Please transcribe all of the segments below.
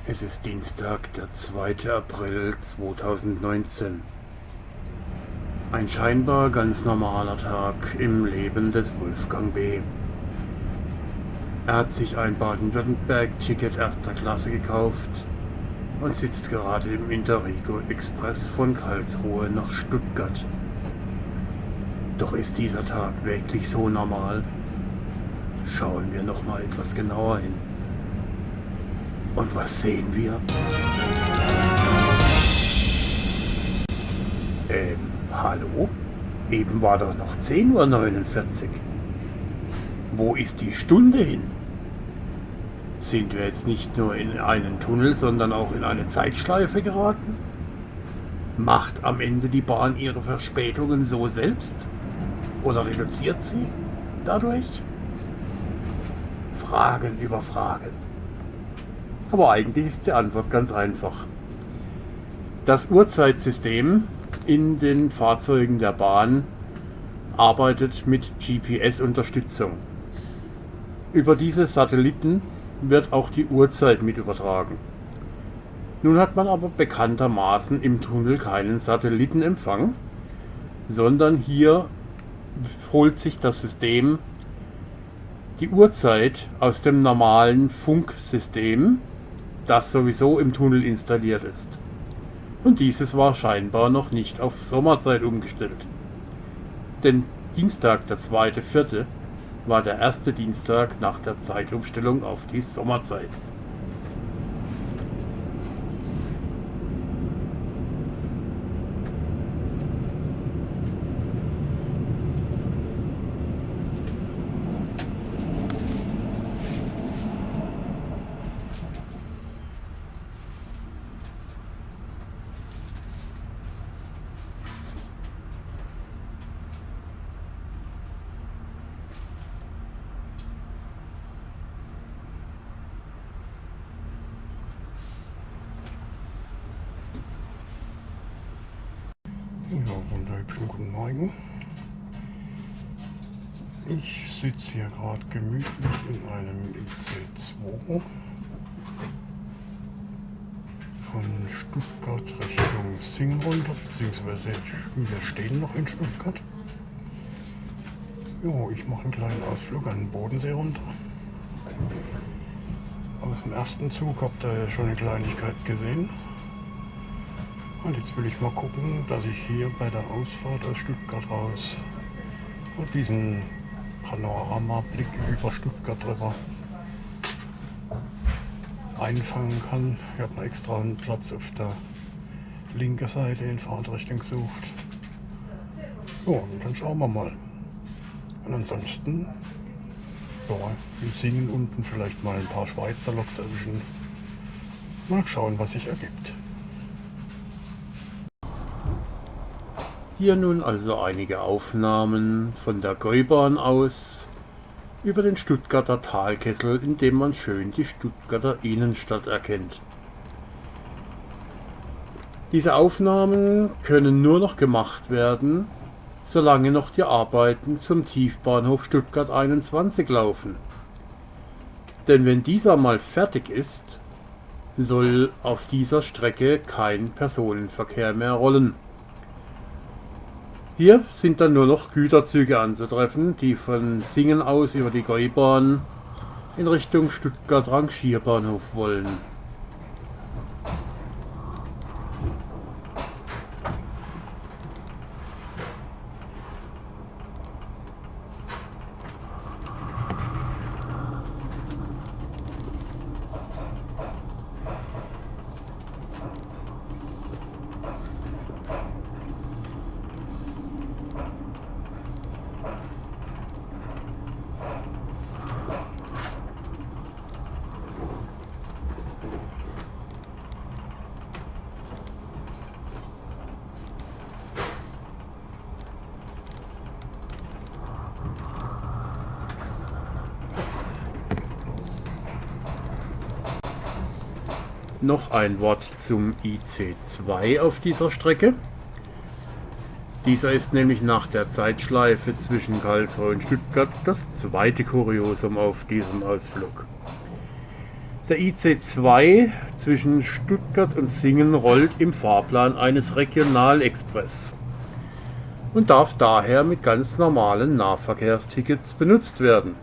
Es ist Dienstag, der 2. April 2019. Ein scheinbar ganz normaler Tag im Leben des Wolfgang B. Er hat sich ein Baden-Württemberg-Ticket erster Klasse gekauft und sitzt gerade im Interrigo Express von Karlsruhe nach Stuttgart. Doch ist dieser Tag wirklich so normal? Schauen wir noch mal etwas genauer hin. Und was sehen wir? Hallo? Eben war doch noch 10:49 Uhr. Wo ist die Stunde hin? Sind wir jetzt nicht nur in einen Tunnel, sondern auch in eine Zeitschleife geraten? Macht am Ende die Bahn ihre Verspätungen so selbst? Oder reduziert sie dadurch? Fragen über Fragen. Aber eigentlich ist die Antwort ganz einfach. Das Uhrzeitsystem in den Fahrzeugen der Bahn arbeitet mit GPS-Unterstützung. Über diese Satelliten wird auch die Uhrzeit mit übertragen. Nun hat man aber bekanntermaßen im Tunnel keinen Satellitenempfang, sondern hier holt sich das System die Uhrzeit aus dem normalen Funksystem, das sowieso im Tunnel installiert ist. Und dieses war scheinbar noch nicht auf Sommerzeit umgestellt. Denn Dienstag, der 2.4., war der erste Dienstag nach der Zeitumstellung auf die Sommerzeit. Ja, wunderhübschen guten Morgen. Ich sitze hier gerade gemütlich in einem IC2 von Stuttgart Richtung Singen runter, beziehungsweise wir stehen noch in Stuttgart. Jo, ich mache einen kleinen Ausflug an den Bodensee runter. Aus dem ersten Zug habt ihr ja schon eine Kleinigkeit gesehen. Und jetzt will ich mal gucken, dass ich hier bei der Ausfahrt aus Stuttgart raus diesen Panoramablick über Stuttgart drüber einfangen kann. Ich habe mir extra einen Platz auf der linken Seite in Fahrtrichtung gesucht. Ja, und dann schauen wir mal. Und ansonsten, ja, wir singen unten vielleicht mal ein paar Schweizer Loks erwischen. Mal schauen, was sich ergibt. Hier nun also einige Aufnahmen von der Gäubahn aus über den Stuttgarter Talkessel, in dem man schön die Stuttgarter Innenstadt erkennt. Diese Aufnahmen können nur noch gemacht werden, solange noch die Arbeiten zum Tiefbahnhof Stuttgart 21 laufen. Denn wenn dieser mal fertig ist, soll auf dieser Strecke kein Personenverkehr mehr rollen. Hier sind dann nur noch Güterzüge anzutreffen, die von Singen aus über die Gäubahn in Richtung Stuttgart Rangierbahnhof wollen. Noch ein Wort zum IC2 auf dieser Strecke. Dieser ist nämlich nach der Zeitschleife zwischen Karlsruhe und Stuttgart das zweite Kuriosum auf diesem Ausflug. Der IC2 zwischen Stuttgart und Singen rollt im Fahrplan eines Regionalexpress und darf daher mit ganz normalen Nahverkehrstickets benutzt werden.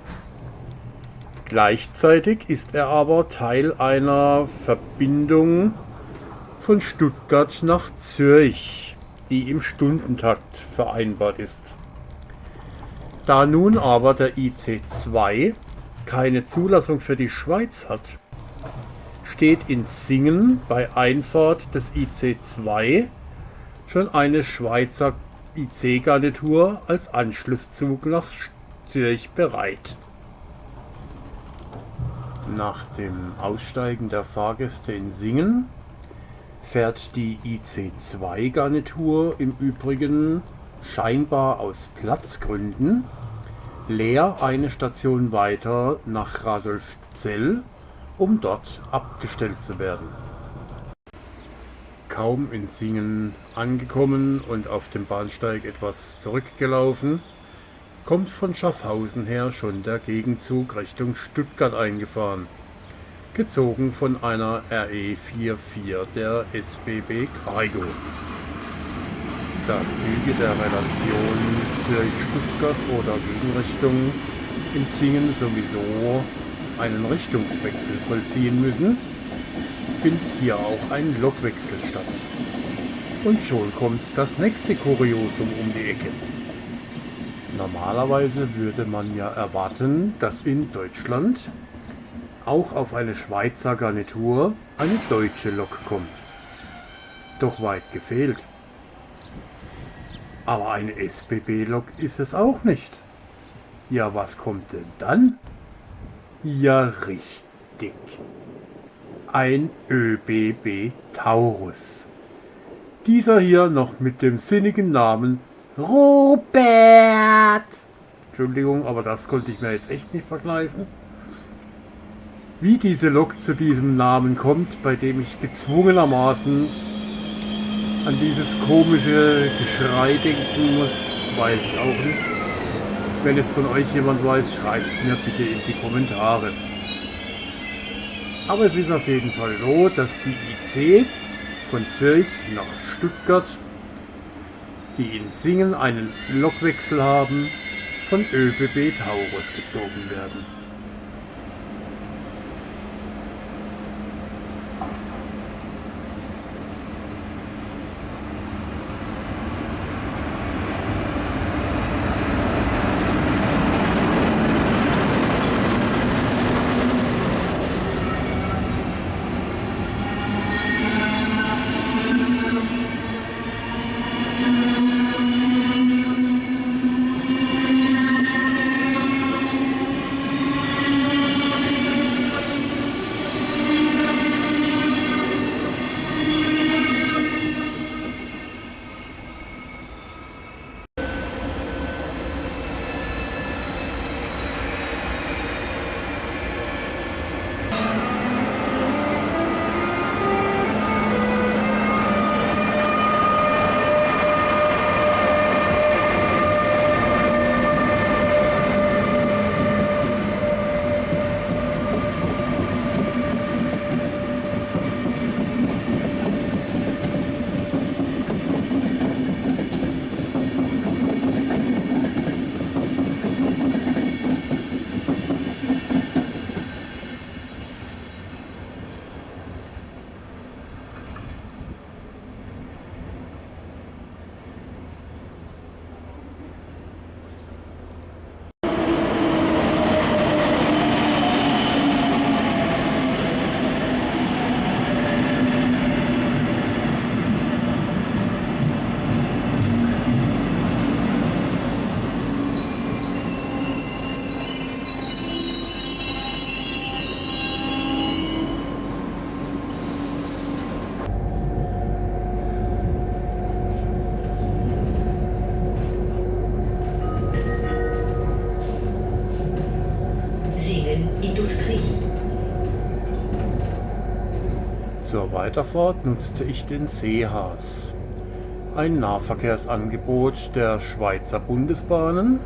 Gleichzeitig ist er aber Teil einer Verbindung von Stuttgart nach Zürich, die im Stundentakt vereinbart ist. Da nun aber der IC2 keine Zulassung für die Schweiz hat, steht in Singen bei Einfahrt des IC2 schon eine Schweizer IC-Garnitur als Anschlusszug nach Zürich bereit. Nach dem Aussteigen der Fahrgäste in Singen fährt die IC2-Garnitur im Übrigen scheinbar aus Platzgründen leer eine Station weiter nach Radolfzell, um dort abgestellt zu werden. Kaum in Singen angekommen und auf dem Bahnsteig etwas zurückgelaufen, kommt von Schaffhausen her schon der Gegenzug Richtung Stuttgart eingefahren, gezogen von einer RE44 der SBB Cargo. Da Züge der Relation Zürich-Stuttgart oder Gegenrichtung in Singen sowieso einen Richtungswechsel vollziehen müssen, findet hier auch ein Lokwechsel statt. Und schon kommt das nächste Kuriosum um die Ecke. Normalerweise würde man ja erwarten, dass in Deutschland auch auf eine Schweizer Garnitur eine deutsche Lok kommt. Doch weit gefehlt. Aber eine SBB-Lok ist es auch nicht. Ja, was kommt denn dann? Ja, richtig. Ein ÖBB Taurus. Dieser hier noch mit dem sinnigen Namen Robert. Entschuldigung, aber das konnte ich mir jetzt echt nicht verkneifen. Wie diese Lok zu diesem Namen kommt, bei dem ich gezwungenermaßen an dieses komische Geschrei denken muss, weiß ich auch nicht. Wenn es von euch jemand weiß, schreibt es mir bitte in die Kommentare. Aber es ist auf jeden Fall so, dass die IC von Zürich nach Stuttgart, die in Singen einen Lokwechsel haben, von ÖBB Taurus gezogen werden. Industrie. Zur Weiterfahrt nutzte ich den Seehas, ein Nahverkehrsangebot der Schweizer Bundesbahnen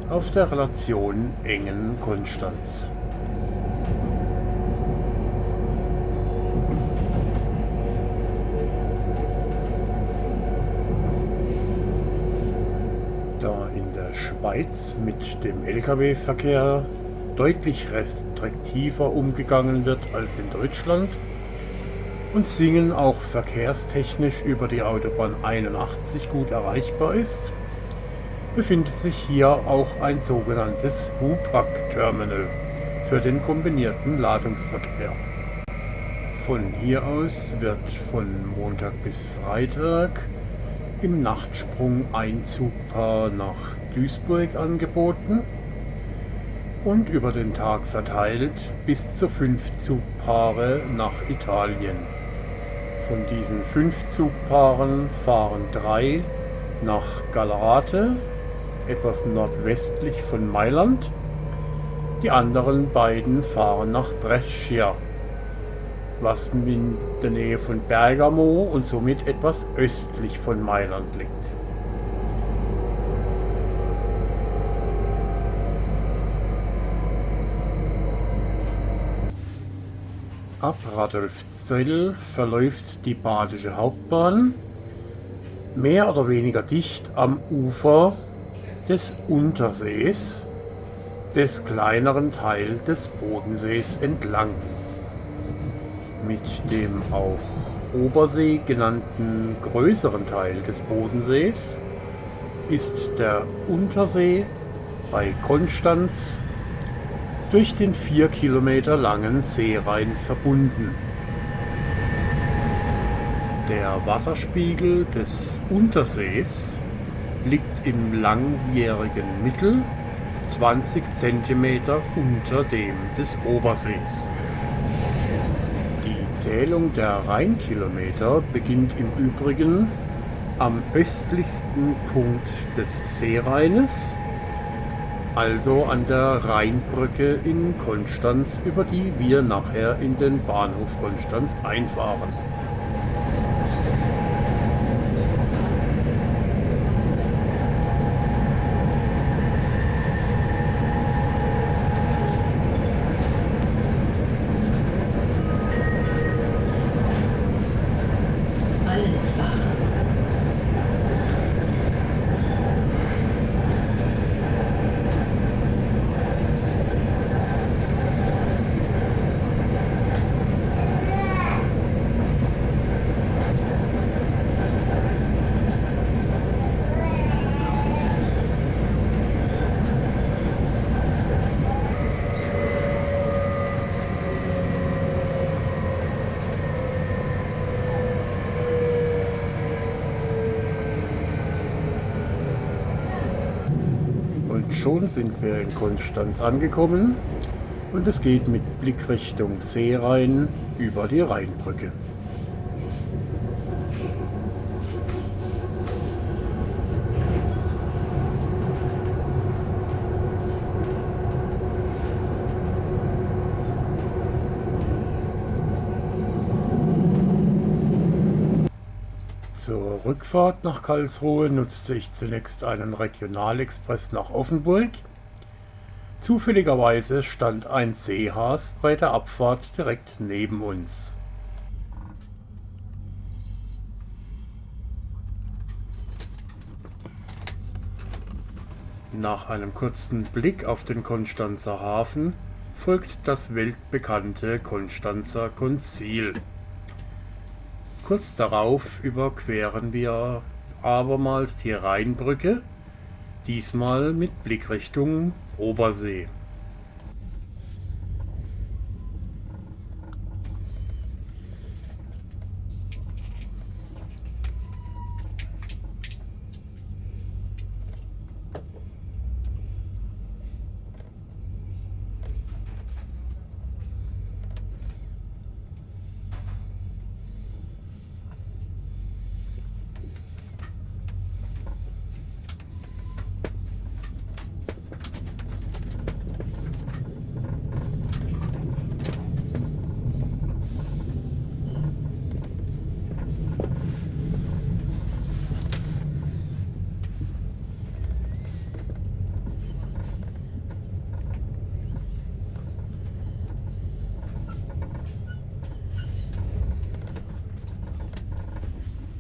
auf der Relation Engen-Konstanz. Schweiz mit dem Lkw-Verkehr deutlich restriktiver umgegangen wird als in Deutschland und Singen auch verkehrstechnisch über die Autobahn 81 gut erreichbar ist, befindet sich hier auch ein sogenanntes Hupac-Terminal für den kombinierten Ladungsverkehr. Von hier aus wird von Montag bis Freitag im Nachtsprung ein Zugpaar nach Duisburg angeboten und über den Tag verteilt bis zu 5 Zugpaare nach Italien. Von diesen 5 Zugpaaren fahren 3 nach Gallarate, etwas nordwestlich von Mailand. Die anderen beiden fahren nach Brescia, was in der Nähe von Bergamo und somit etwas östlich von Mailand liegt. Ab Radolfzell verläuft die Badische Hauptbahn mehr oder weniger dicht am Ufer des Untersees, des kleineren Teil des Bodensees entlang. Mit dem auch Obersee genannten größeren Teil des Bodensees ist der Untersee bei Konstanz durch den 4 Kilometer langen Seerhein verbunden. Der Wasserspiegel des Untersees liegt im langjährigen Mittel 20 cm unter dem des Obersees. Die Zählung der Rheinkilometer beginnt im Übrigen am östlichsten Punkt des Seerheines, also an der Rheinbrücke in Konstanz, über die wir nachher in den Bahnhof Konstanz einfahren. Schon sind wir in Konstanz angekommen und es geht mit Blick Richtung Seerhein über die Rheinbrücke. Zur Rückfahrt nach Karlsruhe nutzte ich zunächst einen Regionalexpress nach Offenburg. Zufälligerweise stand ein Seehas bei der Abfahrt direkt neben uns. Nach einem kurzen Blick auf den Konstanzer Hafen folgt das weltbekannte Konstanzer Konzil. Kurz darauf überqueren wir abermals die Rheinbrücke, diesmal mit Blick Richtung Obersee.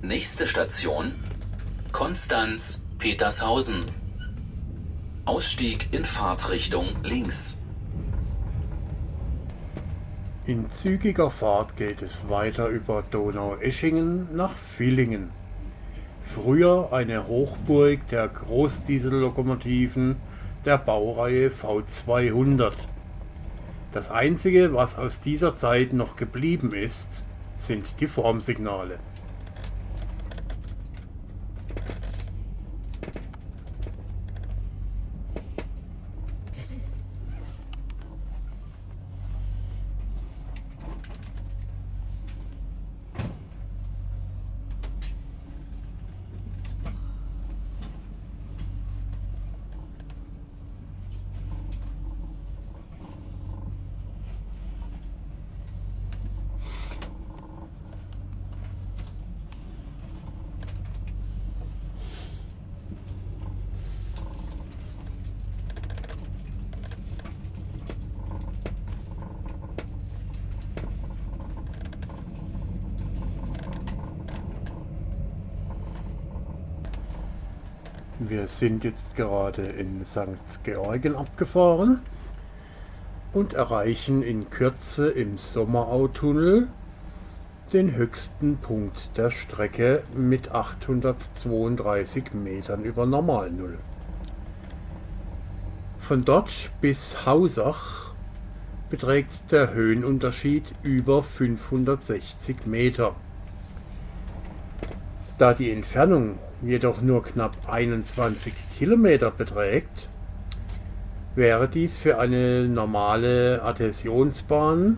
Nächste Station: Konstanz-Petershausen. Ausstieg in Fahrtrichtung links. In zügiger Fahrt geht es weiter über Donaueschingen nach Villingen. Früher eine Hochburg der Großdiesellokomotiven der Baureihe V200. Das einzige, was aus dieser Zeit noch geblieben ist, sind die Formsignale. Wir sind jetzt gerade in St. Georgen abgefahren und erreichen in Kürze im Sommerautunnel den höchsten Punkt der Strecke mit 832 Metern über Normalnull. Von dort bis Hausach beträgt der Höhenunterschied über 560 Meter. Da die Entfernung jedoch nur knapp 21 Kilometer beträgt, wäre dies für eine normale Adhäsionsbahn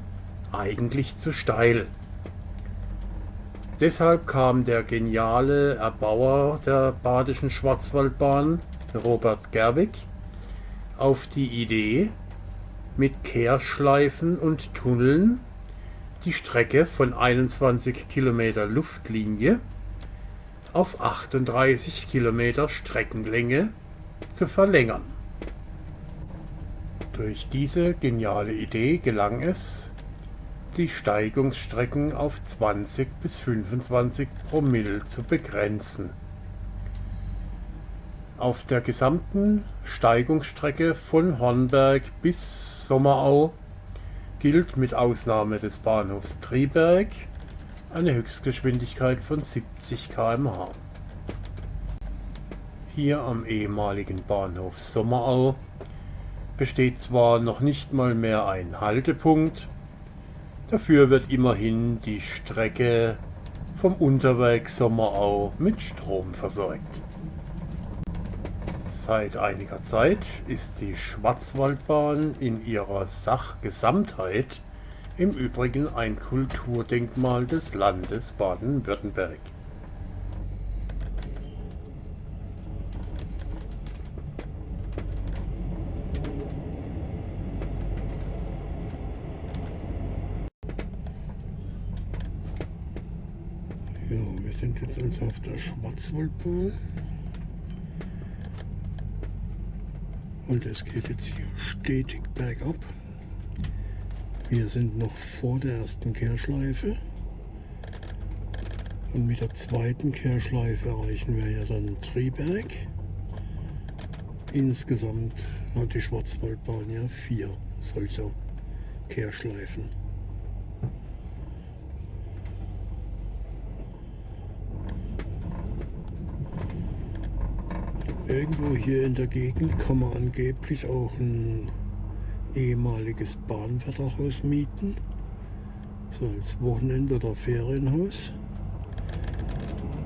eigentlich zu steil. Deshalb kam der geniale Erbauer der Badischen Schwarzwaldbahn, Robert Gerwig, auf die Idee, mit Kehrschleifen und Tunneln die Strecke von 21 Kilometer Luftlinie auf 38 Kilometer Streckenlänge zu verlängern. Durch diese geniale Idee gelang es, die Steigungsstrecken auf 20 bis 25 Promille zu begrenzen. Auf der gesamten Steigungsstrecke von Hornberg bis Sommerau gilt mit Ausnahme des Bahnhofs Triberg eine Höchstgeschwindigkeit von 70 km/h. Hier am ehemaligen Bahnhof Sommerau besteht zwar noch nicht mal mehr ein Haltepunkt, dafür wird immerhin die Strecke vom Unterwerk Sommerau mit Strom versorgt. Seit einiger Zeit ist die Schwarzwaldbahn in ihrer Sachgesamtheit im Übrigen ein Kulturdenkmal des Landes Baden-Württemberg. Ja, wir sind jetzt also auf der Schwarzwaldbahn. Und es geht jetzt hier stetig bergab. Wir sind noch vor der ersten Kehrschleife. Und mit der zweiten Kehrschleife erreichen wir ja dann Triberg. Insgesamt hat die Schwarzwaldbahn ja 4 solcher Kehrschleifen. Irgendwo hier in der Gegend kann man angeblich auch ein ehemaliges Bahnwärterhaus mieten, so als Wochenend- oder Ferienhaus.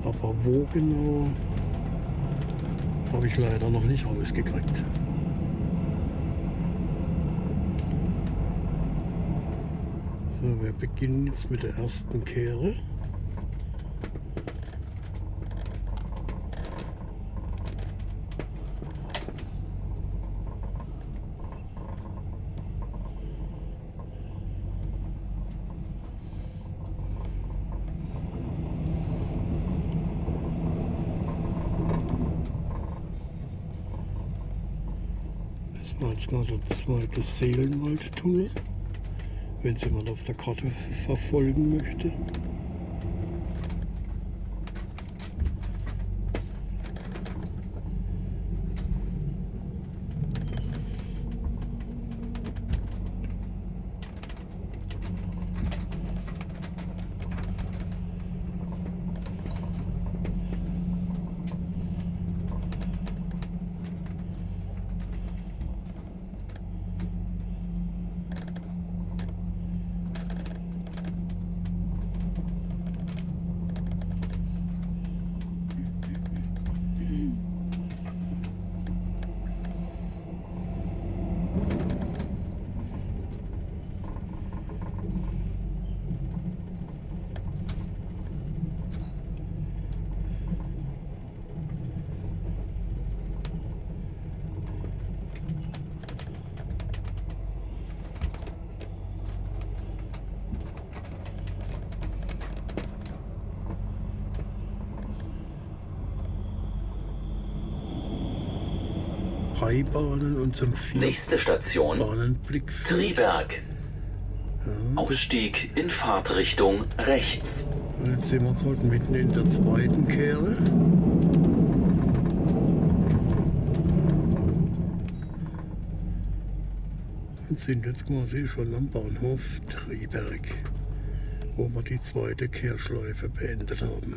Aber wo genau, habe ich leider noch nicht rausgekriegt. So, wir beginnen jetzt mit der ersten Kehre. Das war jetzt gerade der zweite Seelenwaldtunnel, wenn es jemand auf der Karte verfolgen möchte. 3 Bahnen und zum 4 Nächste Station Bahnenblick. Triberg. Ausstieg in Fahrtrichtung rechts. Und jetzt sind wir gerade mitten in der zweiten Kehre. Und sind jetzt quasi schon am Bahnhof Triberg, wo wir die zweite Kehrschleife beendet haben.